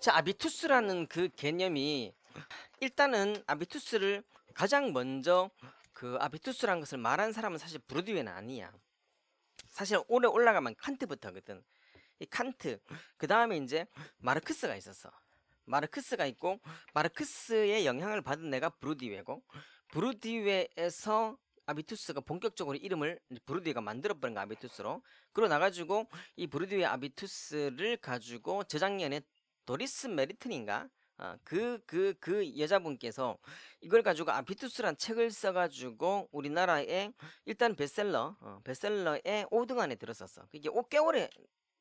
자, 아비투스라는 그 개념이 일단은 아비투스를 가장 먼저 그 아비투스라는 것을 말한 사람은 사실 브로디웨는 아니야. 사실 오래 올라가면 칸트부터거든. 이 칸트, 그 다음에 이제 마르크스가 있었어. 마르크스가 있고, 마르크스의 영향을 받은 애가 브로디웨고, 브로디웨에서 아비투스가 본격적으로 이름을 브로디웨가 만들어버린 거, 아비투스로. 그러고 나가지고 이 브로디웨 아비투스를 가지고 저작년에 도리스 메리튼인가? 그 여자분께서 이걸 가지고 아비투스란 책을 써가지고 우리나라에 일단 베스트셀러에 5등 안에 들었었어. 그게 꽤 오래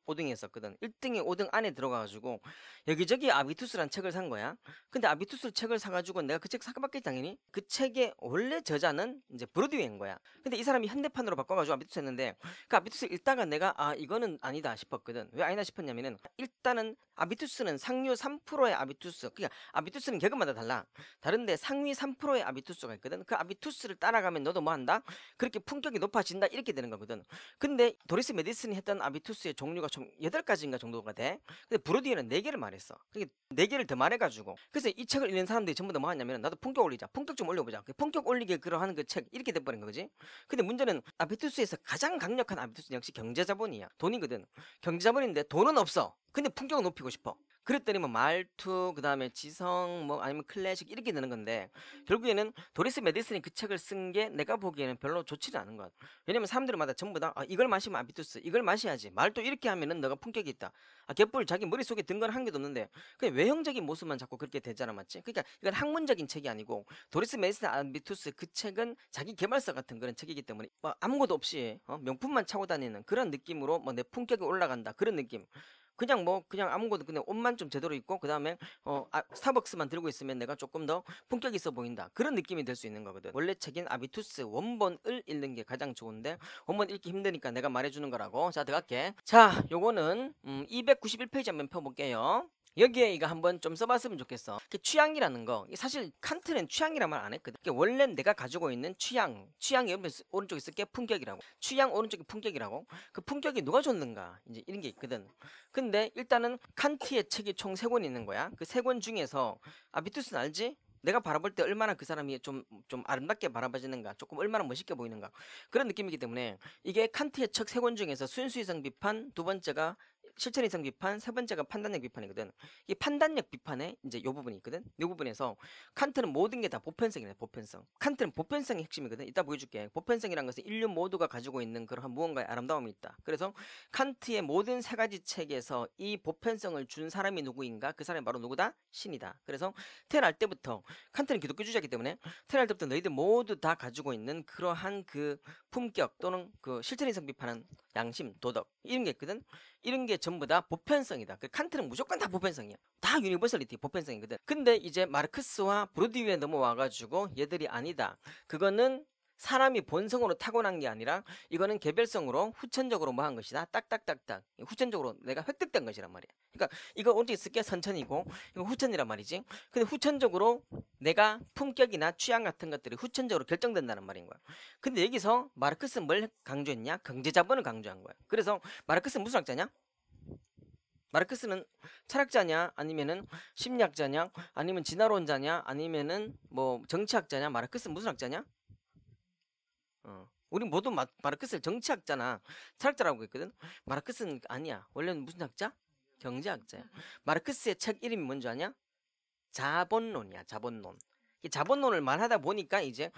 5등이 했었거든. 1등이 5등 안에 들어가가지고 여기저기 아비투스란 책을 산 거야. 근데 아비투스 책을 사가지고 내가 그 책 사봤겠지 당연히. 그 책의 원래 저자는 이제 브로드웨이인 거야. 근데 이 사람이 현대판으로 바꿔가지고 아비투스 했는데 그 아비투스 읽다가 내가 이거는 아니다 싶었거든. 왜 아니다 싶었냐면은 일단은 아비투스는 상류 3%의 아비투스. 그러니까 아비투스는 계급마다 달라. 다른데 상위 3%의 아비투스가 있거든. 그 아비투스를 따라가면 너도 뭐 한다? 그렇게 품격이 높아진다 이렇게 되는 거거든. 근데 도리스 메디슨이 했던 아비투스의 종류가 총 8가지인가 정도가 돼. 근데 브로디에는 4개를 말했어. 그게 4개를 더 말해가지고. 그래서 이 책을 읽는 사람들이 전부 다 뭐 하냐면 나도 품격 올리자. 품격 좀 올려보자. 품격 올리게 그러한 그 책 이렇게 돼버린 거지. 근데 문제는 아비투스에서 가장 강력한 아비투스는 역시 경제자본이야. 돈이거든. 경제자본인데 돈은 없어. 근데 품격을 높이고 싶어. 그랬더니 뭐 말투, 그 다음에 지성, 뭐 아니면 클래식 이렇게 되는 건데 결국에는 도리스 메디슨이 그 책을 쓴 게 내가 보기에는 별로 좋지는 않은 것 같아. 왜냐면 사람들마다 전부 다 이걸 마시면 아비투스, 이걸 마셔야지. 말도 이렇게 하면은 너가 품격이 있다. 개뿔 자기 머릿속에 든 건 한 개도 없는데 그냥 외형적인 모습만 자꾸 그렇게 되잖아, 맞지? 그러니까 이건 학문적인 책이 아니고 도리스 메디슨 아비투스 그 책은 자기 개발서 같은 그런 책이기 때문에 뭐 아무것도 없이 명품만 차고 다니는 그런 느낌으로 뭐 내 품격이 올라간다 그런 느낌. 그냥 아무것도 그냥 옷만 좀 제대로 입고 그 다음에 스타벅스만 들고 있으면 내가 조금 더 품격 있어 보인다 그런 느낌이 될 수 있는 거거든. 원래 책인 아비투스 원본을 읽는 게 가장 좋은데 원본 읽기 힘드니까 내가 말해주는 거라고. 자, 들어갈게. 자, 요거는 291페이지 한번 펴볼게요. 여기에 이거 한번 좀 써봤으면 좋겠어. 취향이라는 거 사실 칸트는 취향이란 말 안 했거든. 원래 내가 가지고 있는 취향이 오른쪽에 쓸게 품격이라고. 취향 오른쪽에 품격이라고. 그 품격이 누가 줬는가 이제 이런 게 있거든. 근데 일단은 칸트의 책이 총 3권 있는 거야. 그 3권 중에서 아비투스는 알지? 내가 바라볼 때 얼마나 그 사람이 좀 아름답게 바라봐지는가, 조금 얼마나 멋있게 보이는가 그런 느낌이기 때문에 이게 칸트의 책 3권 중에서 순수이성 비판, 두 번째가 실천이성 비판, 세 번째가 판단력 비판이거든. 이 판단력 비판에 이제 요 부분이 있거든. 요 부분에서 칸트는 모든 게 다 보편성이래. 보편성. 칸트는 보편성이 핵심이거든. 이따 보여줄게. 보편성이란 것은 인류 모두가 가지고 있는 그러한 무언가의 아름다움이 있다. 그래서 칸트의 모든 3가지 책에서 이 보편성을 준 사람이 누구인가? 그 사람이 바로 누구다? 신이다. 그래서 태어날 때부터 칸트는 기독교주의자이기 때문에 태어날 때부터 너희들 모두 다 가지고 있는 그러한 그 품격 또는 그 실천이성 비판은 양심, 도덕 이런 게 있거든. 이런 게 전부 다 보편성이다. 그 칸트는 무조건 다 보편성이야. 다 유니버설리티 보편성이거든. 근데 이제 마르크스와 브로디웨에 넘어와가지고 얘들이 아니다. 그거는 사람이 본성으로 타고난 게 아니라 이거는 개별성으로 후천적으로 뭐 한 것이다. 딱딱딱딱 후천적으로 내가 획득된 것이란 말이야. 그러니까 이거 오른쪽에 쓸게 선천이고 이거 후천이란 말이지. 근데 후천적으로 내가 품격이나 취향 같은 것들이 후천적으로 결정된다는 말인 거야. 근데 여기서 마르크스는 뭘 강조했냐? 경제자본을 강조한 거야. 그래서 마르크스는 무슨 학자냐? 마르크스는 철학자냐 아니면은 심리학자냐 아니면 진화론자냐 아니면은 뭐 정치학자냐? 마르크스는 무슨 학자냐? 우리 모두 마르크스를 정치학자나 철학자라고 했거든. 마르크스는 아니야. 원래는 무슨 학자? 경제학자야. 마르크스의 책 이름이 뭔지 아냐? 자본론이야. 자본론. 이 자본론을 말하다 보니까 이제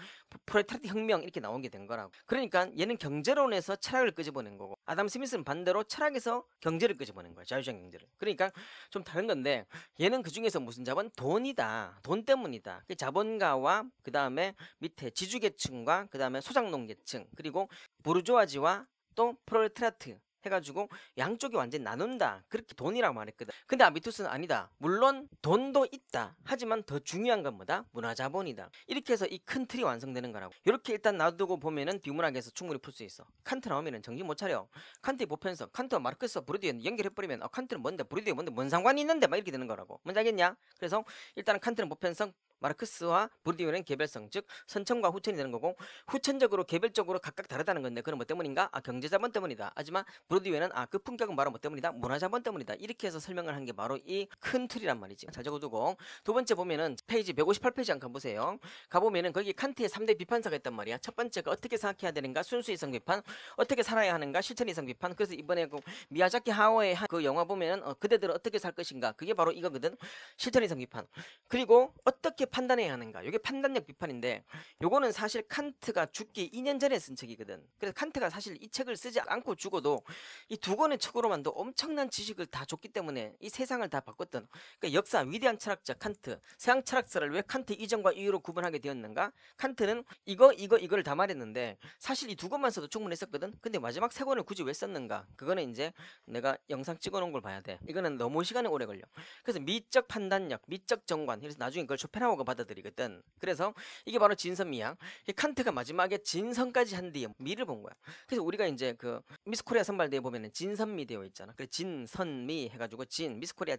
프롤레타리아 혁명 이렇게 나오게 된 거라고. 그러니까 얘는 경제론에서 철학을 끄집어낸 거고 아담 스미스는 반대로 철학에서 경제를 끄집어낸 거야. 자유주의 경제를. 그러니까 좀 다른 건데 얘는 그중에서 무슨 자본? 돈이다. 돈 때문이다. 그 자본가와 그 다음에 밑에 지주계층과 그 다음에 소장농계층 그리고 부르주아지와 또 프롤레타리아트 해가지고 양쪽이 완전히 나눈다 그렇게 돈이라고 말했거든. 근데 아비투스는 아니다. 물론 돈도 있다. 하지만 더 중요한 건 뭐다? 문화자본이다. 이렇게 해서 이 큰 틀이 완성되는 거라고. 이렇게 일단 놔두고 보면은 비문학에서 충분히 풀 수 있어. 칸트 나오면은 정신 못 차려. 칸트의 보편성, 칸트와 마르크스와 브로디에 연결해버리면 칸트는 뭔데 브로디에 뭔데 뭔 상관이 있는데 막 이렇게 되는 거라고. 뭔지 알겠냐? 그래서 일단은 칸트는 보편성, 마르크스와 브루디웨는 개별성, 즉 선천과 후천이 되는 거고, 후천적으로 개별적으로 각각 다르다는 건데 그건 뭐 때문인가? 경제자본 때문이다. 하지만 브루디웨는 그 품격은 바로 뭐 때문이다? 문화자본 때문이다. 이렇게 해서 설명을 한 게 바로 이 큰 틀이란 말이지. 잘 적어두고, 두 번째 보면은 페이지 158페이지 한번 가보세요. 가보면은 거기 칸트의 3대 비판사가 있단 말이야. 첫 번째가 어떻게 생각해야 되는가? 순수 이성 비판. 어떻게 살아야 하는가? 실천 이성 비판. 그래서 이번에 그 미야자키 하오의 그 영화 보면은 그대들은 어떻게 살 것인가? 그게 바로 이거거든. 실천 이성 비판. 그리고 어떻게 판단해야 하는가? 이게 판단력 비판인데, 요거는 사실 칸트가 죽기 2년 전에 쓴 책이거든. 그래서 칸트가 사실 이 책을 쓰지 않고 죽어도 이 두 권의 책으로만도 엄청난 지식을 다 줬기 때문에 이 세상을 다 바꿨던, 그러니까 역사 위대한 철학자 칸트. 서양 철학사를 왜 칸트 이전과 이후로 구분하게 되었는가? 칸트는 이거를 다 말했는데 사실 이 두 권만 써도 충분했었거든. 근데 마지막 세 권을 굳이 왜 썼는가? 그거는 이제 내가 영상 찍어놓은 걸 봐야 돼. 이거는 너무 시간이 오래 걸려. 그래서 미적 판단력, 미적 정관, 그래서 나중에 그걸 쇼펜하우어가 받아들이거든. 그래서 이게 바로 진선미야. 칸트가 마지막에 진선까지 한 뒤에 미를 본 거야. 그래서 우리가 이제 그 미스 코리아 선발대회 보면은 진선미 되어 있잖아. 그래 진선미 해가지고 미스 코리아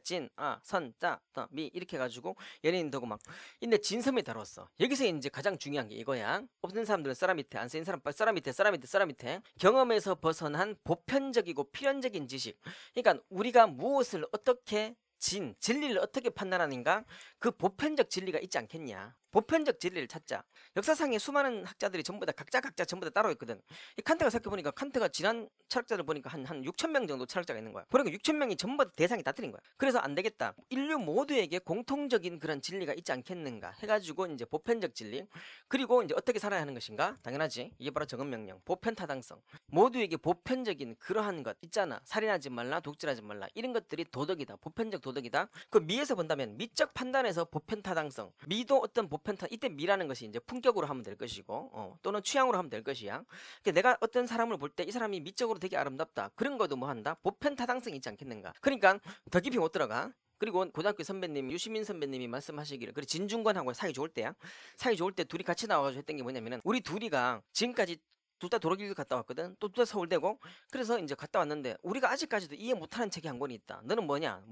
미 이렇게 해가지고 연예인도고 막. 근데 진선미 다뤘어. 여기서 이제 가장 중요한 게 이거야. 없는 사람들은 써라 밑에, 안 쓰인 사람 써라 밑에. 경험에서 벗어난 보편적이고 필연적인 지식. 그러니까 우리가 무엇을 어떻게 진리를 어떻게 판단하는가? 그 보편적 진리가 있지 않겠냐? 보편적 진리를 찾자. 역사상에 수많은 학자들이 전부 다 각자 전부 다 따로 있거든. 이 칸트가 생각해보니까 칸트가 지난 철학자들 보니까 한 6,000명 정도 철학자가 있는 거야. 그러니까 6,000명이 전부 다 대상이 다 틀린 거야. 그래서 안 되겠다. 인류 모두에게 공통적인 그런 진리가 있지 않겠는가 해가지고 이제 보편적 진리. 그리고 이제 어떻게 살아야 하는 것인가? 당연하지. 이게 바로 정언명령. 보편타당성. 모두에게 보편적인 그러한 것 있잖아. 살인하지 말라, 독질하지 말라. 이런 것들이 도덕이다. 보편적 도덕이다. 그 미에서 본다면 미적 판단에서 보편타당성. 미도 어떤 이때 미라는 것이 이제 품격으로 하면 될 것이고, 또는 취향으로 하면 될 것이야. 그러니까 내가 어떤 사람을 볼 때 이 사람이 미적으로 되게 아름답다. 그런 것도 뭐 한다? 보편타당성이 있지 않겠는가? 그러니까 더 깊이 못 들어가. 그리고 고등학교 선배님 유시민 선배님이 말씀하시기를, 그래 진중권하고 사이 좋을 때야. 사이 좋을 때 둘이 같이 나와가지고 했던 게 뭐냐면은, 우리 둘이가 지금까지 둘 다 도로길 갔다 왔거든. 또 둘 다 서울대고. 그래서 이제 갔다 왔는데 우리가 아직까지도 이해 못하는 책이 한 권이 있다. 너는 뭐냐?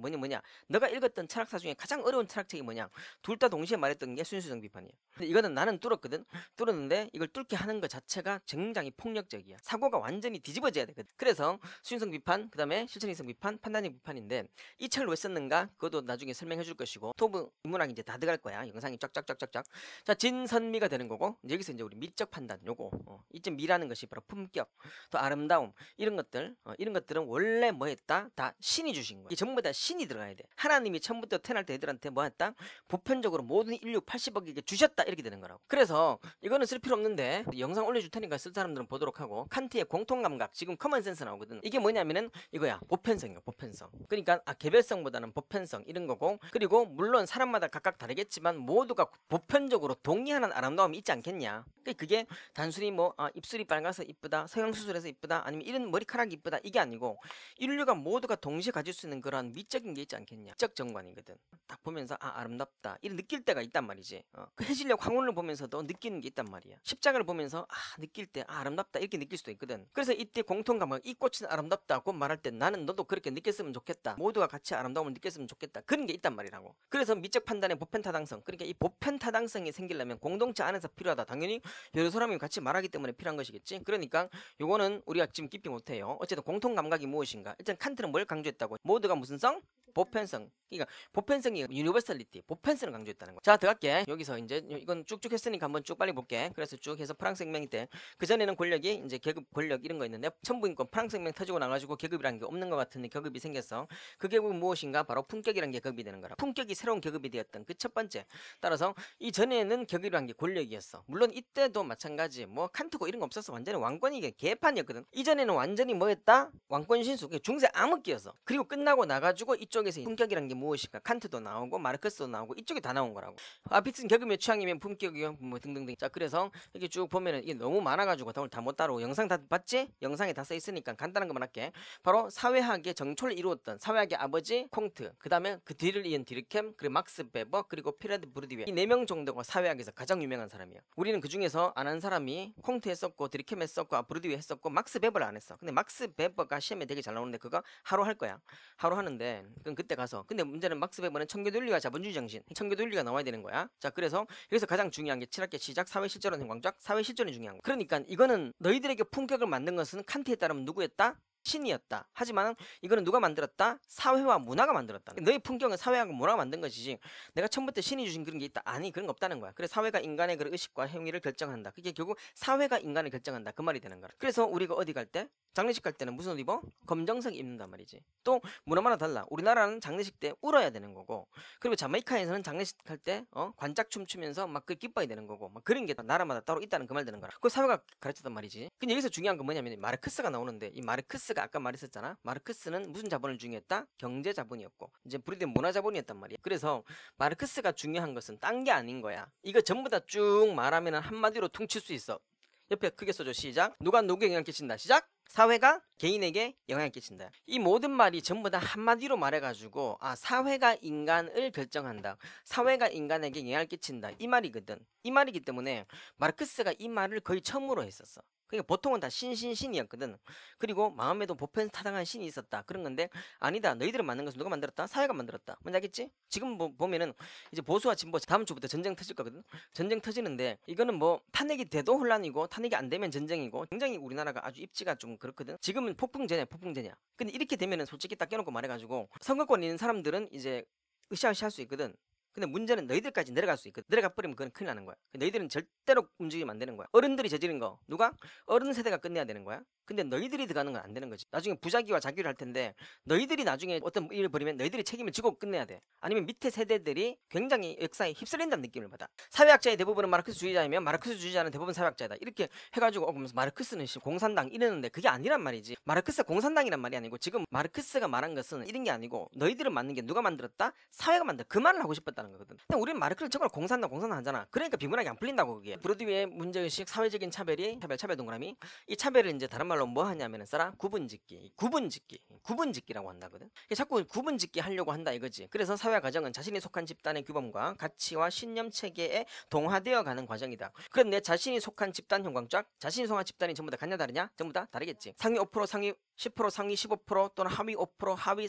너가 읽었던 철학사 중에 가장 어려운 철학책이 뭐냐? 둘 다 동시에 말했던 게 순수성 비판이야. 근데 이거는 나는 뚫었거든. 뚫었는데 이걸 뚫게 하는 것 자체가 굉장히 폭력적이야. 사고가 완전히 뒤집어져야 되거든. 그래서 순수성 비판, 그 다음에 실천이성 비판, 판단력 비판인데 이 책을 왜 썼는가? 그것도 나중에 설명해 줄 것이고, 토브 인문학 이제 다 들어갈 거야. 영상이 쫙쫙쫙쫙쫙. 자, 진선미가 되는 거고, 여기서 이제 우리 미적 판단 요거 이쯤 미라는 것이 바로 품격, 또 아름다움, 이런 것들, 이런 것들은 원래 뭐했다? 다 신이 주신 거야. 이게 전부 다 신이 들어가야 돼. 하나님이 처음부터 태어날 때 애들한테 뭐했다? 보편적으로 모든 인류 80억에게 주셨다, 이렇게 되는 거라고. 그래서 이거는 쓸 필요 없는데 영상 올려줄 테니까 쓸 사람들은 보도록 하고, 칸트의 공통감각, 지금 커먼센스 나오거든. 이게 뭐냐면은 이거야, 보편성이야. 보편성. 그러니까 개별성보다는 보편성, 이런 거고, 그리고 물론 사람마다 각각 다르겠지만 모두가 보편적으로 동의하는 아름다움이 있지 않겠냐. 그게 단순히 뭐 입술이 빨가서 이쁘다, 성형수술해서 이쁘다, 아니면 이런 머리카락이 이쁘다, 이게 아니고 인류가 모두가 동시에 가질 수 있는 그런 미적인 게 있지 않겠냐. 미적 정관이거든. 딱 보면서 아름답다, 이런 느낄 때가 있단 말이지. 그 해질녘 황혼을 보면서도 느끼는 게 있단 말이야. 십자가를 보면서 느낄 때 아름답다, 이렇게 느낄 수도 있거든. 그래서 이때 공통감각, 이 꽃은 아름답다고 말할 때 나는 너도 그렇게 느꼈으면 좋겠다, 모두가 같이 아름다움을 느꼈으면 좋겠다, 그런 게 있단 말이라고. 그래서 미적 판단의 보편타당성, 그러니까 이 보편타당성이 생기려면 공동체 안에서 필요하다. 당연히 여러 사람이 같이 말하기 때문에 필요한 것이겠지. 그러니까 요거는 우리가 지금 깊이 못해요. 어쨌든 공통감각이 무엇인가. 일단 칸트는 뭘 강조했다고? 모두가 무슨 성? 보편성. 그러니까 보편성이 유니버설리티, 보편성을 강조했다는 거. 자, 들어갈게. 여기서 이제 이건 쭉쭉 했으니까 한번 쭉 빨리 볼게. 그래서 쭉 해서 프랑스 혁명 때, 그 전에는 권력이 이제 계급 권력 이런 거 있는데, 천부인권 프랑스 혁명 터지고 나가지고 계급이라는 게 없는 것 같은데 계급이 생겼어. 그 계급은 무엇인가? 바로 품격이라는 게 계급이 되는 거라. 품격이 새로운 계급이 되었던 그 첫 번째. 따라서 이 전에는 계급이라는 게 권력이었어. 물론 이때도 마찬가지. 뭐 칸트고 이런 거 없었어. 완전히 왕권이 이게 개판이었거든. 이전에는 완전히 뭐였다? 왕권 신수, 중세 암흑기였어. 그리고 끝나고 나가지고 이쪽에서 품격이라는 게 무엇인가? 칸트도 나오고 마르크스도 나오고 이쪽에 다 나온 거라고. 비슷한 계급의 취향이면 품격이요, 뭐 등등등. 자, 그래서 이렇게 쭉 보면은 이게 너무 많아가지고 다 못 따로 영상 다 봤지? 영상에 다 써 있으니까 간단한 것만 할게. 바로 사회학의 정초를 이루었던 사회학의 아버지 콩트, 그 다음에 그 뒤를 이은 디르켐, 그리고 막스 베버, 그리고 피레드 브루디웨, 이 4명 정도가 사회학에서 가장 유명한 사람이야. 우리는 그 중에서 아는 사람이 콩트 했었고 드리켐 했었고 브로드웨이 했었고 막스 베버를 안 했어. 근데 막스 베버가 시험에 되게 잘 나오는데 그거 하루 할 거야. 하루 하는데 그건 그때 가서. 근데 문제는 막스 베버는 청교도윤리와 자본주의 정신, 청교도윤리가 나와야 되는 거야. 자, 그래서 여기서 가장 중요한 게 7학기 시작 사회실존 행광작, 사회실존이 중요한 거. 그러니까 이거는 너희들에게 품격을 만든 것은 칸트에 따르면 누구였다? 신이었다. 하지만 이거는 누가 만들었다? 사회와 문화가 만들었다. 너의 품격은 사회와 문화가 만든 것이지 내가 처음부터 신이 주신 그런 게 있다. 아니, 그런 거 없다는 거야. 그래서 사회가 인간의 그런 의식과 행위를 결정한다. 그게 결국 사회가 인간을 결정한다. 그 말이 되는 거야. 그래서 우리가 어디 갈 때? 장례식 갈 때는 무슨 옷 입어? 검정색 입는단 말이지. 또 문화마다 달라. 우리나라는 장례식 때 울어야 되는 거고, 그리고 자메이카에서는 장례식 할 때 관짝춤 추면서 막 그 기뻐야 되는 거고, 막 그런 게 나라마다 따로 있다는 그 말 되는 거야. 그 사회가 가르쳤단 말이지. 근데 여기서 중요한 건 뭐냐면 마르크스가 나오는데, 이 마르크스가 아까 말했었잖아. 마르크스는 무슨 자본을 중요했다? 경제 자본이었고, 이제 브리든 문화 자본이었단 말이야. 그래서 마르크스가 중요한 것은 딴 게 아닌 거야. 이거 전부 다 쭉 말하면 한마디로 퉁칠 수 있어. 옆에 크게 써줘. 시작. 누가 누구에게 영향을 끼친다. 시작. 사회가 개인에게 영향을 끼친다. 이 모든 말이 전부 다 한마디로 말해가지고 사회가 인간을 결정한다. 사회가 인간에게 영향을 끼친다. 이 말이거든. 이 말이기 때문에 마르크스가 이 말을 거의 처음으로 했었어. 그러니까 보통은 다 신이었거든. 그리고 마음에도 보편타당한 신이 있었다. 그런 건데 아니다. 너희들은 만든 것은 누가 만들었다? 사회가 만들었다. 뭔지 알겠지? 지금 보면은 이제 보수와 진보 다음 주부터 전쟁 터질 거거든. 전쟁 터지는데 이거는 뭐 탄핵이 돼도 혼란이고 탄핵이 안 되면 전쟁이고 굉장히 우리나라가 아주 입지가 좀 그렇거든. 지금은 폭풍전이야. 근데 이렇게 되면은 솔직히 딱 깨놓고 말해가지고 선거권 있는 사람들은 이제 으쌰으쌰 할 수 있거든. 근데 문제는 너희들까지 내려갈 수 있거든. 내려가 버리면 그건 큰일 나는 거야. 너희들은 절대로 움직이면 안 되는 거야. 어른들이 저지른 거 누가? 어른 세대가 끝내야 되는 거야. 근데 너희들이 들어가는 건 안 되는 거지. 나중에 부자기와 자기를 할 텐데 너희들이 나중에 어떤 일을 벌이면 너희들이 책임을 지고 끝내야 돼. 아니면 밑에 세대들이 굉장히 역사에 휩쓸린다는 느낌을 받아. 사회학자의 대부분은 마르크스주의자이면 마르크스주의자는 대부분 사회학자다. 이렇게 해가지고 그러면 마르크스는 공산당 이러는데 그게 아니란 말이지. 마르크스가 공산당이란 말이 아니고 지금 마르크스가 말한 것은 이런 게 아니고 너희들은 만든 게 누가 만들었다? 사회가 만들었다. 그 말을 하고 싶었다는 거거든. 근데 우리는 마르크를 저걸 공산당 하잖아. 그러니까 비문학이 안 풀린다고. 그게 브로드웨이의 문제의식, 사회적인 차별이 차별 동그라미. 이 차별을 이제 다른 말로 뭐 하냐면은 써라. 구분짓기라고 한다거든. 자꾸 구분짓기 하려고 한다 이거지. 그래서 사회 과정은 자신이 속한 집단의 규범과 가치와 신념 체계에 동화되어 가는 과정이다. 그런데 자신이 속한 집단 형광쫙, 자신이 속한 집단이 전부 다 같냐 다르냐? 전부 다 다르겠지. 상위 5%, 상위 10%, 상위 15% 또는 하위 5%, 하위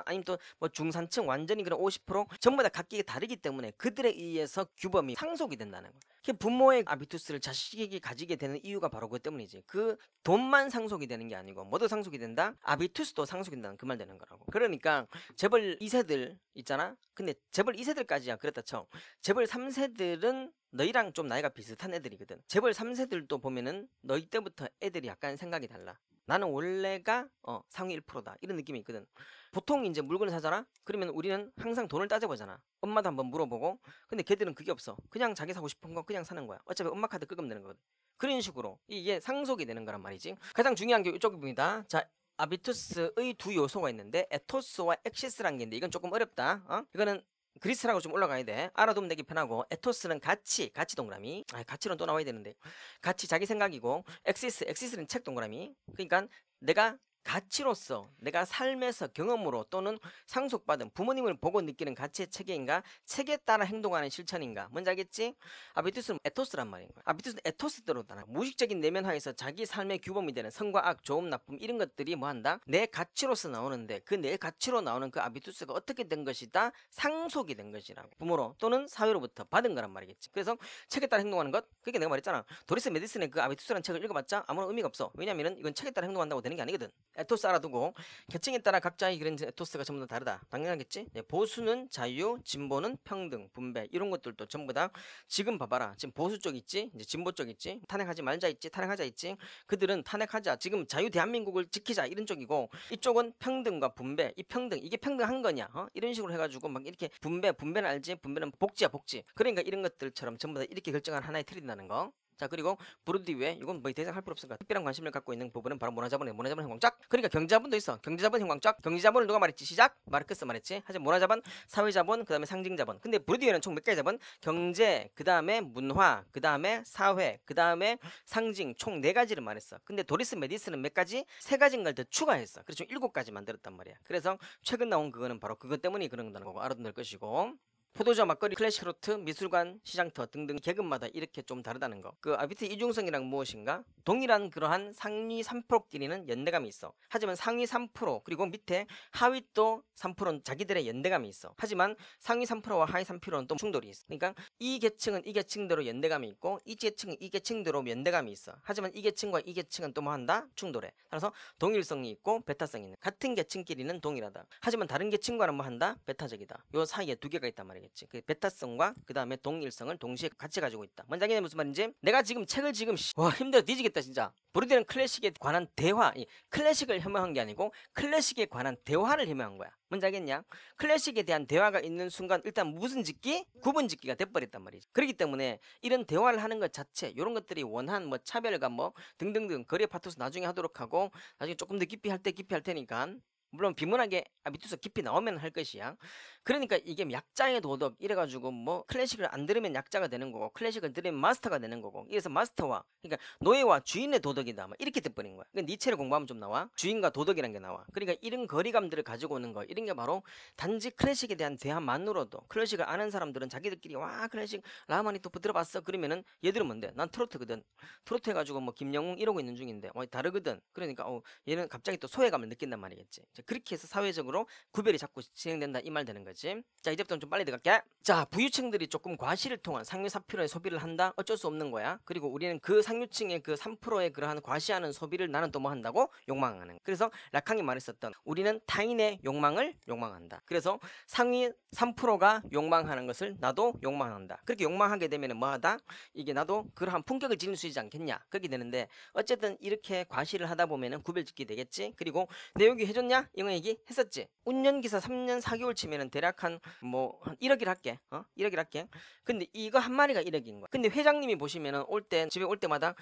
아니면 또 뭐 중산층 완전히 그런 50% 전부 다 각기 다르기 때문에 그들에 의해서 규범이 상속이 된다는 거야. 부모의 아비투스를 자식에게 가지게 되는 이유가 바로 그것 때문이지. 그 돈만 상속이 되는 게 아니고 뭐도 상속이 된다? 아비투스도 상속이 된다는 그 말 되는 거라고. 그러니까 재벌 2세들 있잖아. 근데 재벌 2세들까지야 그렇다 쳐. 재벌 3세들은 너희랑 좀 나이가 비슷한 애들이거든. 재벌 3세들도 보면은 너희 때부터 애들이 약간 생각이 달라. 나는 원래가 상위 1%다 이런 느낌이 있거든. 보통 이제 물건을 사잖아. 그러면 우리는 항상 돈을 따져보잖아. 엄마도 한번 물어보고. 근데 걔들은 그게 없어. 그냥 자기 사고 싶은 거 그냥 사는 거야. 어차피 엄마 카드 끄면 되는 거거든. 그런 식으로 이게 상속이 되는 거란 말이지. 가장 중요한 게 이쪽 부분이다. 자, 아비투스의 두 요소가 있는데 에토스와 엑시스라는 게 있는데 이건 조금 어렵다. 이거는 그리스라고 좀 올라가야 돼. 알아두면 되기 편하고. 에토스는 가치 동그라미. 가치론 또 나와야 되는데. 가치 자기 생각이고. 엑시스는 책 동그라미. 그러니까 내가 가치로서 내가 삶에서 경험으로 또는 상속받은 부모님을 보고 느끼는 가치의 체계인가 책에 따라 행동하는 실천인가 뭔지 알겠지? 아비투스는 에토스란 말인 거야. 아비투스는 에토스대로 따라 무의식적인 내면화에서 자기 삶의 규범이 되는 선과 악, 좋음, 나쁨 이런 것들이 뭐한다? 내 가치로서 나오는데 그 내 가치로 나오는 그 아비투스가 어떻게 된 것이다? 상속이 된 것이라고. 부모로 또는 사회로부터 받은 거란 말이겠지. 그래서 책에 따라 행동하는 것 그게 내가 말했잖아. 도리스 메디슨의 그 아비투스라는 책을 읽어봤자 아무런 의미가 없어. 왜냐면은 이건 책에 따라 행동한다고 되는 게 아니거든. 에토스 알아두고 계층에 따라 각자의 그런 에토스가 전부 다 다르다. 당연하겠지? 보수는 자유, 진보는 평등, 분배 이런 것들도 전부 다 지금 봐봐라. 지금 보수 쪽 있지? 이제 진보 쪽 있지? 탄핵하지 말자 있지? 탄핵하자 있지? 그들은 탄핵하자. 지금 자유 대한민국을 지키자 이런 쪽이고 이쪽은 평등과 분배. 이 평등 이게 평등한 거냐? 이런 식으로 해가지고 막 이렇게 분배는 알지? 분배는 복지야 복지. 그러니까 이런 것들처럼 전부 다 이렇게 결정한 하나의 틀이 된다는 거. 자, 그리고 브로드웨이 이건 뭐 대상 할 필요 없으니까 특별한 관심을 갖고 있는 부분은 바로 문화자본 형광짝. 그러니까 경제자본도 있어. 경제자본 형광짝. 경제자본을 누가 말했지? 시작. 마르크스 말했지. 하지만 문화자본, 사회자본, 그다음에 상징자본. 근데 브로드웨이는 총 몇 가지 자본? 경제, 그다음에 문화, 그다음에 사회, 그다음에 상징 총 4가지를 말했어. 근데 도리스 메디슨은 몇 가지? 3가지인 걸 더 추가했어. 그래서 총 7가지 만들었단 말이야. 그래서 최근 나온 그거는 바로 그것 때문에 그런 거라는 거고 알아두면 될 것이고. 포도주, 막걸리, 클래식 트로트, 미술관, 시장터 등등 계급마다 이렇게 좀 다르다는 거. 그 아비투 이중성이란 무엇인가? 동일한 그러한 상위 3%끼리는 연대감이 있어. 하지만 상위 3% 그리고 밑에 하위 또 3%는 자기들의 연대감이 있어. 하지만 상위 3%와 하위 3%는 또 충돌이 있어. 그러니까 이 계층은 이 계층대로 연대감이 있고 이 계층은 이 계층대로 연대감이 있어. 하지만 이 계층과 이 계층은 또 뭐 한다? 충돌해. 따라서 동일성이 있고 베타성이 있는. 같은 계층끼리는 동일하다. 하지만 다른 계층과는 뭐 한다? 베타적이다. 요 사이에 두 개가 있단 말이겠지. 그 베타성과 그 다음에 동일성을 동시에 같이 가지고 있다. 뭔지 알겠냐 무슨 말인지? 내가 지금 책을 와 힘들어 뒤지겠다 진짜. 브루디는 클래식에 관한 대화, 클래식을 혐오한 게 아니고 클래식에 관한 대화를 혐오한 거야. 뭔지 알겠냐? 클래식에 대한 대화가 있는 순간 일단 무슨 짓기? 구분짓기가 돼버렸단 말이지. 그렇기 때문에 이런 대화를 하는 것 자체, 이런 것들이 원한 뭐 차별감 뭐 등등등 거래 파토스 나중에 하도록 하고 나중에 조금 더 깊이 할 때 깊이 할 테니까 물론 비문하게 아비투스 깊이 나오면 할 것이야. 그러니까 이게 약자의 도덕 이래가지고 뭐 클래식을 안 들으면 약자가 되는 거고 클래식을 들으면 마스터가 되는 거고 이래서 마스터와 그러니까 노예와 주인의 도덕이다 막 이렇게 돼버린 거야. 그러니까 니체를 공부하면 좀 나와. 주인과 도덕이라는 게 나와. 그러니까 이런 거리감들을 가지고 오는 거 이런 게 바로 단지 클래식에 대한 대화만으로도 클래식을 아는 사람들은 자기들끼리 와 클래식 라마니노프 들어봤어 그러면은 얘들은 뭔데? 난 트로트거든. 트로트 해가지고 뭐 김영웅 이러고 있는 중인데 다르거든. 그러니까 얘는 갑자기 또 소외감을 느낀단 말이겠지. 그렇게 해서 사회적으로 구별이 자꾸 진행된다 이 말 되는 거지. 자 이제부터는 좀 빨리 들어갈게. 자 부유층들이 조금 과시를 통한 상류 4%의 소비를 한다. 어쩔 수 없는 거야. 그리고 우리는 그 상류층의 그 3%의 그러한 과시하는 소비를 나는 또 뭐 한다고? 욕망하는 거야. 그래서 라칸이 말했었던 우리는 타인의 욕망을 욕망한다. 그래서 상위 3%가 욕망하는 것을 나도 욕망한다. 그렇게 욕망하게 되면 뭐하다? 이게 나도 그러한 품격을 지닐 수 있지 않겠냐 그렇게 되는데 어쨌든 이렇게 과시를 하다 보면은 구별짓기 되겠지. 그리고 내 여기 해줬냐? 이거 얘기 했었지. 운전기사 3년 4개월 치면은 대략 한 1억일 할게. 1억일 할게. 근데 이거 한 마리가 1억인 거야. 근데 회장님이 보시면은 집에 올 때마다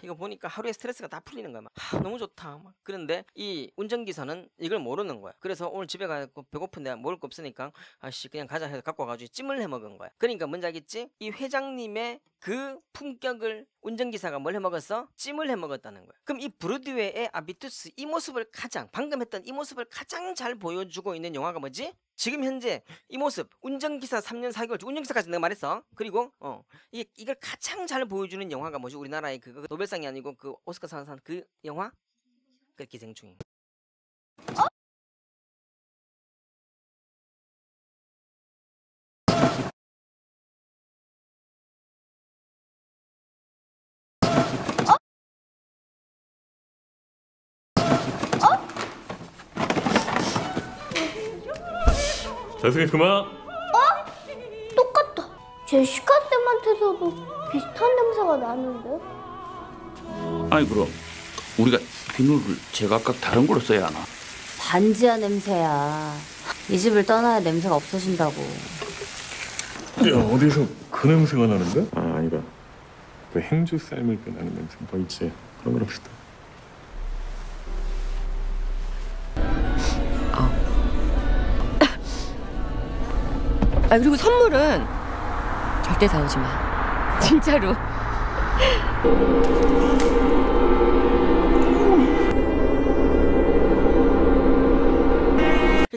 이거 보니까 하루에 스트레스가 다 풀리는 거야. 너무 좋다. 그런데 이 운전기사는 이걸 모르는 거야. 그래서 오늘 집에 가고 배고픈데 먹을 거 없으니까 그냥 가자 해서 갖고 와가지고 찜을 해 먹은 거야. 그러니까 뭔지 알겠지? 이 회장님의 그 품격을 운전기사가 뭘 해먹었어? 찜을 해먹었다는 거야. 그럼 이 브로드웨이의 아비투스 이 모습을 방금 했던 이 모습을 가장 잘 보여주고 있는 영화가 뭐지? 지금 현재 이 모습 운전기사 3년 4개월 운전기사까지 내가 말했어. 그리고 이걸 가장 잘 보여주는 영화가 뭐지? 우리나라의 그 노벨상이 아니고 그 오스카상 산 그 영화? 그 기생충이. 자승이 그만. 똑같다. 제시카 쌤한테서도 비슷한 냄새가 나는데? 아니 그럼 우리가 비누를 제각각 다른 걸로 써야 하나? 반지하 냄새야. 이 집을 떠나야 냄새가 없어진다고. 야 어디서 그 냄새가 나는데? 아니다. 그 행주 삶을 때 나는 냄새 뭐 있지? 그런 걸 합시다. 그리고 선물은 절대 사오지 마. 진짜로.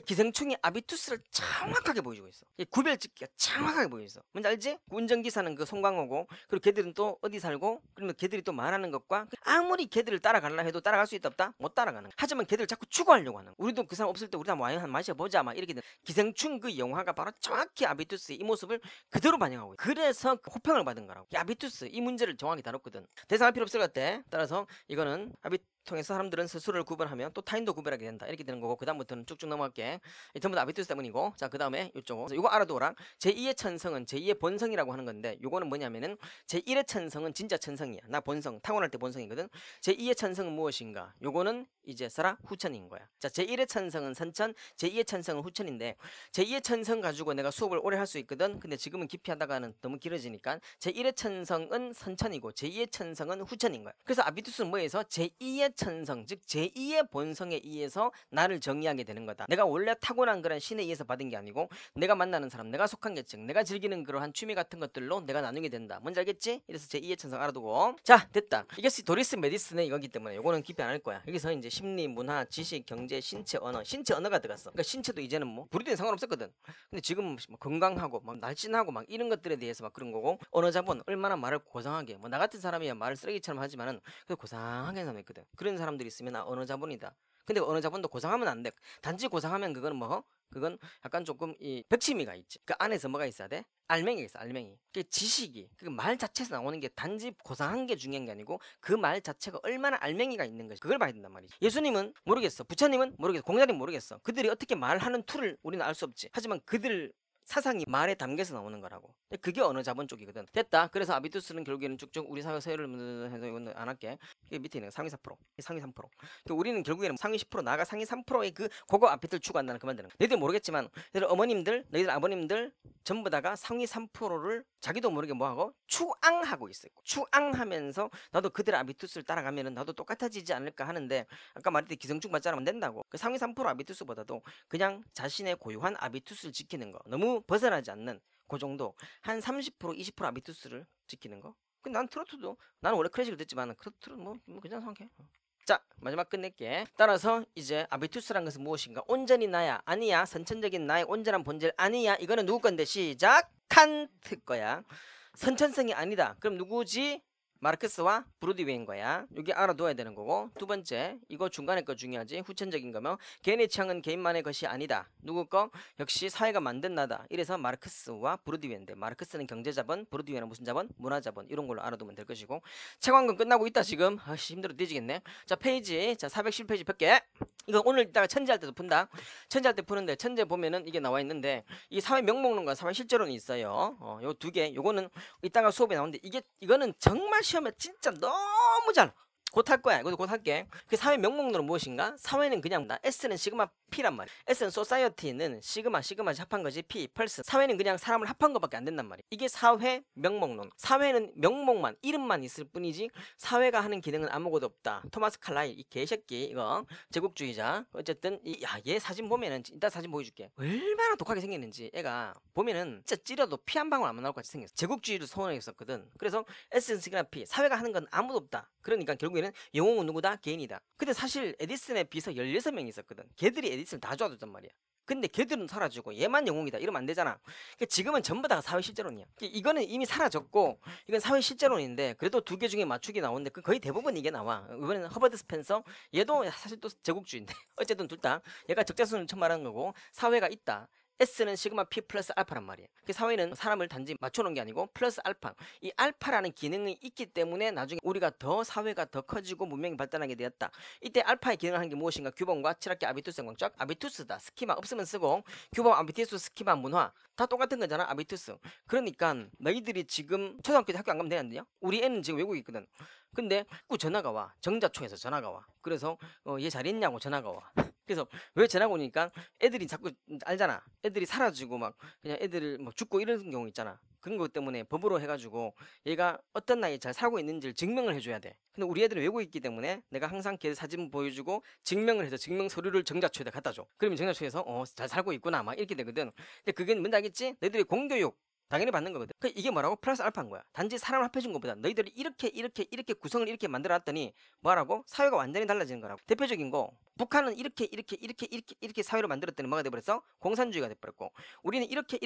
기생충이 아비투스를 정확하게 보여주고 있어. 구별짓기가 정확하게 보여있어. 뭔지 알지? 운전기사는 그 송강호고 그리고 걔들은 또 어디 살고 그러면 걔들이 또 말하는 것과 아무리 걔들을 따라가려 해도 따라갈 수 있다 없다? 못 따라가는 거야. 하지만 걔들을 자꾸 추구하려고 하는 거야. 우리도 그 사람 없을 때 우리 다 와인 한 마셔보자 막 이렇게 되는 기생충 그 영화가 바로 정확히 아비투스의 이 모습을 그대로 반영하고 있어. 그래서 그 호평을 받은 거라고. 이 아비투스 이 문제를 정확히 다뤘거든. 대상할 필요 없을 것 같아. 따라서 이거는 통해서 사람들은 스스로를 구별하면 또 타인도 구별하게 된다 이렇게 되는 거고 그 다음부터는 쭉쭉 넘어갈게. 전부 다 아비투스 때문이고 자 그 다음에 이쪽 이거 알아두라. 제2의 천성은 제2의 본성이라고 하는 건데 요거는 뭐냐면은 제1의 천성은 진짜 천성이야. 나 본성 타고날 때 본성이거든. 제2의 천성은 무엇인가? 요거는 이제 써라 후천인 거야. 자 제1의 천성은 선천 제2의 천성은 후천인데 제2의 천성 가지고 내가 수업을 오래 할 수 있거든. 근데 지금은 깊이 하다가는 너무 길어지니까 제1의 천성은 선천이고 제2의 천성은 후천인 거야. 그래서 아비투스는 뭐에서 제2의 천성, 즉 제2의 본성에 의해서 나를 정의하게 되는 거다. 내가 원래 타고난 그런 신에 의해서 받은 게 아니고 내가 만나는 사람, 내가 속한 계층, 내가 즐기는 그러한 취미 같은 것들로 내가 나누게 된다. 뭔지 알겠지? 이래서 제2의 천성 알아두고. 자, 됐다. 이게 도리스 메디슨의 이거기 때문에 요거는 깊이 안 할 거야. 여기서 이제 심리, 문화, 지식, 경제, 신체, 언어, 신체 언어가 들어갔어. 그러니까 신체도 이제는 뭐 브루디엔 상관없었거든. 근데 지금 뭐 건강하고 막 날씬하고 막 이런 것들에 대해서 막 그런 거고, 언어 자본, 얼마나 말을 고상하게, 뭐 나 같은 사람이야 말을 쓰레기처럼 하지만은 그 고상하게 하는 사람이 있거든. 그런 사람들이 있으면 나 언어 자본이다. 근데 언어 자본도 고상하면 안 돼. 단지 고상하면 그건 뭐 그건 약간 조금 이 백치미가 있지. 그 안에서 뭐가 있어야 돼? 알맹이가 있어. 알맹이. 그 지식이 그 말 자체에서 나오는 게 단지 고상한 게 중요한 게 아니고 그 말 자체가 얼마나 알맹이가 있는 거지. 그걸 봐야 된단 말이지. 예수님은 모르겠어. 부처님은 모르겠어. 공자님 모르겠어. 그들이 어떻게 말하는 툴을 우리는 알 수 없지. 하지만 그들 사상이 말에 담겨서 나오는 거라고. 그게 언어 자본 쪽이거든. 됐다. 그래서 아비투스는 결국에는 쭉쭉 우리 사회 서열을 해서 이건 안 할게. 이게 밑에 있는 상위 4%, 상위 3%. 그러니까 우리는 결국에는 상위 10% 나가 상위 3%의 그 고급 아비트를 추구한다는 그 말되는. 너희들 모르겠지만 너희들 어머님들, 너희들 아버님들 전부 다가 상위 3%를 자기도 모르게 뭐하고 추앙하고 있어요. 추앙하면서 나도 그들의 아비투스를 따라가면은 나도 똑같아지지 않을까 하는데 아까 말했듯이 기생충 맞지 않으면 된다고. 그 상위 3% 아비투스보다도 그냥 자신의 고유한 아비투스를 지키는 거. 너무 벗어나지 않는 그 정도 한 30% 20% 아비투스를 지키는 거. 근데 난 트로트도 나는 원래 클래식을 듣지만 트로트는 뭐 그냥 생각해. 자, 마지막 끝낼게. 따라서 이제 아비투스란 것은 무엇인가? 온전히 나야 아니야? 선천적인 나의 온전한 본질 아니야? 이거는 누구 건데? 시작. 칸트 거야. 선천성이 아니다. 그럼 누구지? 마르크스와 브루디웨인 거야. 여기 알아둬야 되는 거고. 두 번째, 이거 중간에 거 중요하지. 후천적인 거면 개인의 취향은 개인만의 것이 아니다. 누구 거? 역시 사회가 만든 나다. 이래서 마르크스와 브루디웨인데, 마르크스는 경제자본, 브루디웨인은 무슨 자본? 문화자본. 이런 걸로 알아두면 될 것이고. 채광금 끝나고 있다 지금. 아씨 힘들어 뒤지겠네. 자, 페이지. 자, 410페이지 펼게. 이거 오늘 이따가 천재할 때도 푼다. 천재할 때 푸는데 천재 보면은 이게 나와 있는데 이 사회 명목론과 사회 실제론이 있어요. 요 두 개. 요거는 이따가 수업에 나오는데 이거는 정말 시험에 진짜 너무 잘 곧 할 거야. 이것도 곧 할게. 그 사회 명목론은 무엇인가? 사회는 그냥 S는 시그마 P란 말이야. S는 소사이어티는 시그마 합한 거지. P 펄스. 사회는 그냥 사람을 합한 것밖에 안 된단 말이야. 이게 사회 명목론. 사회는 명목만 이름만 있을 뿐이지 사회가 하는 기능은 아무것도 없다. 토마스 칼라일 이 개새끼 이거 제국주의자. 어쨌든 얘 사진 보면은 이따 사진 보여줄게. 얼마나 독하게 생겼는지 애가 보면은 진짜 찌려도 피 한 방울 안 나올 것 같이 생겼어. 제국주의를 소원했었거든. 그래서 S는 시그마 P. 사회가 하는 건 아무도 없다. 그러니까 결국에는 영웅은 누구다? 개인이다. 근데 사실 에디슨의 비서 16명이 있었거든. 걔들이 에디슨을 다 좋아줬단 말이야. 근데 걔들은 사라지고 얘만 영웅이다 이러면 안 되잖아. 그러니까 지금은 전부 다 사회 실제론이야. 이거는 이미 사라졌고 이건 사회 실제론인데 그래도 두 개 중에 맞추기 나오는데 그 거의 대부분 이게 나와. 이번에는 허버드 스펜서 얘도 사실 또 제국주의인데 어쨌든 둘 다 얘가 적자순을 처음 말하는 거고 사회가 있다. S는 시그마 P 플러스 알파란 말이야. 그 사회는 사람을 단지 맞춰놓은 게 아니고 플러스 알파. 이 알파라는 기능이 있기 때문에 나중에 우리가 더 사회가 더 커지고 문명이 발달하게 되었다. 이때 알파의 기능을 하는 게 무엇인가? 규범과 칠학기 아비투스 광적 아비투스다. 스키마 없으면 쓰고 규범 아비투스 스키마 문화 다 똑같은 거잖아. 아비투스. 그러니까 너희들이 지금 초등학교 때 학교 안 가면 되는데요? 우리 애는 지금 외국에 있거든. 근데 자꾸 전화가 와. 정자초에서 전화가 와. 그래서 얘 잘 있냐고 전화가 와. 그래서 왜 전화가 오니까 애들이 자꾸 알잖아. 애들이 사라지고 막 그냥 애들 막 죽고 이런 경우 있잖아. 그런 것 때문에 법으로 해가지고 얘가 어떤 나이에 잘 살고 있는지를 증명을 해줘야 돼. 근데 우리 애들은 외국에 있기 때문에 내가 항상 걔 사진 보여주고 증명을 해서 증명 서류를 정자초에다 갖다 줘. 그러면 정자초에서 잘 살고 있구나 막 이렇게 되거든. 근데 그게 뭔지 알겠지? 너희들이 공교육 당연히 받는 거거든. 그 이게 뭐라고? 플러스 알파인 거야. 단지 사람을 합해준 것보다 너희들이 이렇게 구성을 이렇게 만들어놨더니 뭐라고? 사회가 완전히 달라지는 거라고. 대표적인 거 북한은 이렇게 사회를 만들었더니 뭐가 돼버렸어? 공산주의가 돼버렸고 우리는 이렇게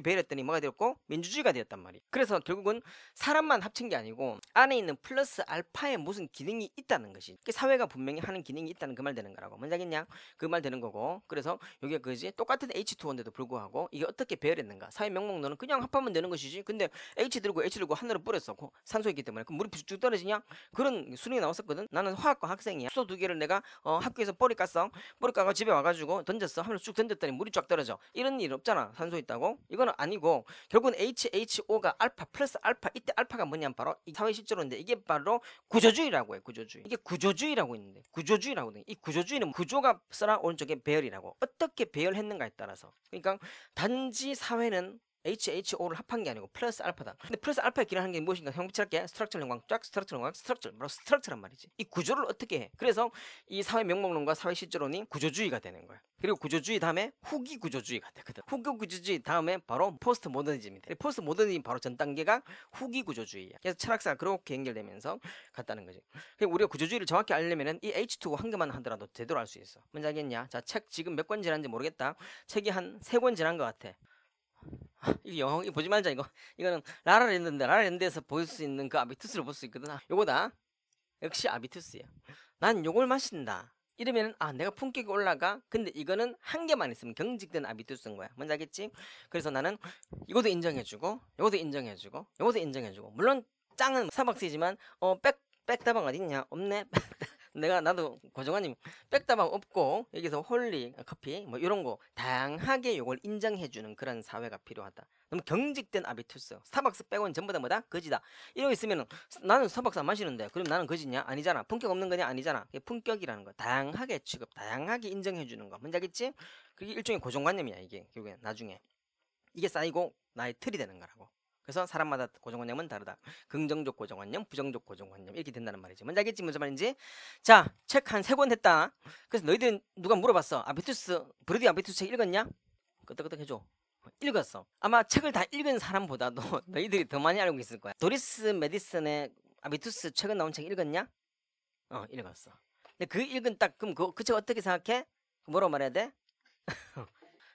배열했더니 뭐가 되었고 민주주의가 되었단 말이야. 그래서 결국은 사람만 합친 게 아니고 안에 있는 플러스 알파에 무슨 기능이 있다는 것이. 사회가 분명히 하는 기능이 있다는 그 말 되는 거라고. 뭔지 알겠냐? 그 말 되는 거고. 그래서 여기가 그지 똑같은 H2O인데도 불구하고 이게 어떻게 배열했는가? 사회 명목론은 그냥 합하면 되는 것이지. 근데 H 들고 하늘을 뿌렸어. 산소 있기 때문에. 그럼 물이 쭉 떨어지냐? 그런 수능이 나왔었거든. 나는 화학과 학생이야. 수소 2개를 내가 학교에서 뿌리 깠어. 뿌리 까고 집에 와가지고 던졌어. 하면서 쭉 던졌더니 물이 쫙 떨어져. 이런 일 없잖아. 산소 있다고. 이거는 아니고 결국은 HO가 알파 플러스 알파. 이때 알파가 뭐냐면 바로 이 사회 실제로인데 이게 바로 구조주의라고 해. 구조주의. 이게 구조주의라고 있는데 구조주의라고 돼. 이 구조주의는 구조가 써라 오른쪽에 배열이라고. 어떻게 배열했는가에 따라서. 그러니까 단지 사회는 HHO를 합한 게 아니고 플러스 알파다. 근데 플러스 알파의 기능하는 게 무엇인가? 형식할게. 스트럭처 영광 쫙 스트럭처 영광 스트럭처 바로 스트럭처란 말이지. 이 구조를 어떻게 해? 그래서 이 사회 명목론과 사회 실조론이 구조주의가 되는 거야. 그리고 구조주의 다음에 후기 구조주의가 되거든. 후기 구조주의 다음에 바로 포스트 모더니즘이 돼. 포스트 모더니즘 바로 전 단계가 후기 구조주의야. 그래서 철학사가 그렇게 연결되면서 갔다는 거지. 그리고 우리가 구조주의를 정확히 알려면은 이 H2 한 개만 하더라도 제대로 알 수 있어. 뭔지 알겠냐? 자, 책 지금 몇 권 지났는지 모르겠다. 책이 한 3권 지난 것 같아. 이거 영어 이거 보지 말자. 이거는 라라랜드에서 볼 수 있는 그 아비투스를 볼 수 있거든. 요거다. 역시 아비투스야. 난 요걸 마신다. 이러면은 내가 품격이 올라가. 근데 이거는 한 개만 있으면 경직된 아비투스인 거야. 뭔지 알겠지? 그래서 나는 이것도 인정해주고 요것도 인정해주고 요것도 인정해주고. 물론 짱은 스타벅스이지만 백다방 어딨냐? 없네. 나도 고정관님 백다방 없고 여기서 홀리 커피 뭐 이런 거 다양하게 요걸 인정해주는 그런 사회가 필요하다. 너무 경직된 아비투스. 스타벅스 빼고는 전부 다 뭐다? 거지다. 이러고 있으면 나는 스타벅스 안 마시는데 그럼 나는 거지냐? 아니잖아. 품격 없는 거냐? 아니잖아. 그게 품격이라는 거. 다양하게 취급, 다양하게 인정해주는 거. 뭔지 알겠지? 그게 일종의 고정관념이야. 이게 결국에 나중에 이게 쌓이고 나의 틀이 되는 거라고. 그래서 사람마다 고정관념은 다르다. 긍정적 고정관념, 부정적 고정관념 이렇게 된다는 말이지. 뭔지 알겠지? 무슨 말인지? 자, 책 한 3권 했다. 그래서 너희들은 누가 물어봤어. 아비투스, 브로디 아비투스 책 읽었냐? 끄떡끄떡 해줘. 읽었어. 아마 책을 다 읽은 사람보다도 너희들이 더 많이 알고 있을 거야. 도리스 메디슨의 아비투스 최근 나온 책 읽었냐? 읽었어. 근데 그 읽은 딱 그럼 그 책 어떻게 생각해? 뭐라고 말해야 돼?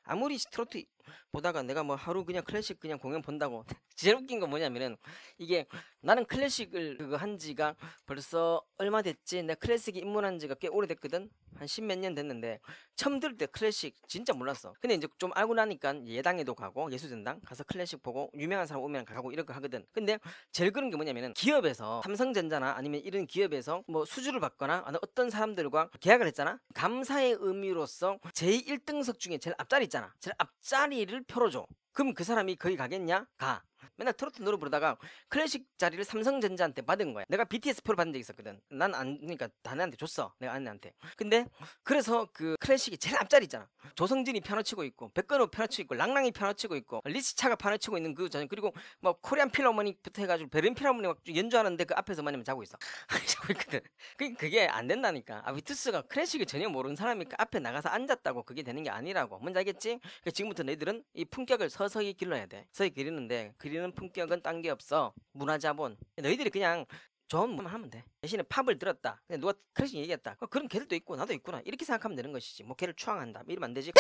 아무리 트로트 보다가 내가 뭐 하루 그냥 클래식 그냥 공연 본다고 제일 웃긴 건 뭐냐면은 이게 나는 클래식을 그거 한 지가 벌써 얼마 됐지? 내가 클래식에 입문한 지가 꽤 오래됐거든. 한 10몇 년 됐는데 처음 들을 때 클래식 진짜 몰랐어. 근데 이제 좀 알고 나니까 예당에도 가고 예술전당 가서 클래식 보고 유명한 사람 오면 가고 이렇게 하거든. 근데 제일 그런 게 뭐냐면은 기업에서 삼성전자나 아니면 이런 기업에서 뭐 수주를 받거나 어떤 사람들과 계약을 했잖아. 감사의 의미로서 제1등석 중에 제일 앞자리 있잖아. 제일 앞자리를 표로줘. 그럼 그 사람이 거기 가겠냐? 가. 맨날 트로트 노래 부르다가 클래식 자리를 삼성전자한테 받은 거야. 내가 BTS 표를 받은 적이 있었거든. 난 안, 그러니까 다네한테 줬어. 내가 아내한테. 근데 그래서 그 클래식이 제일 앞자리 있잖아. 조성진이 피아노 치고 있고, 백건호 피아노 치고 있고, 랑랑이 피아노 치고 있고, 리스차가 피아노 치고 있는 그 전에 그리고 뭐 코리안 필하모닉부터 해가지고 베른 필하모닉 막 연주하는데 그 앞에서 뭐냐면 자고 있어. 자고 있거든. 그게 안 된다니까. 아비투스가 클래식을 전혀 모르는 사람이 그 앞에 나가서 앉았다고 그게 되는 게 아니라고. 뭔지 알겠지? 그러니까 지금부터 너희들은 이 품격을 서서히 길러야 돼. 서서히 기르는데 기르는 품격은 딴 게 없어. 문화자본. 너희들이 그냥 좋은 말만 하면 돼. 대신에 팝을 들었다. 근데 누가 클래식 얘기했다. 그럼 걔들도 있고 나도 있구나. 이렇게 생각하면 되는 것이지. 뭐 걔를 추앙한다. 이러면 안 되지.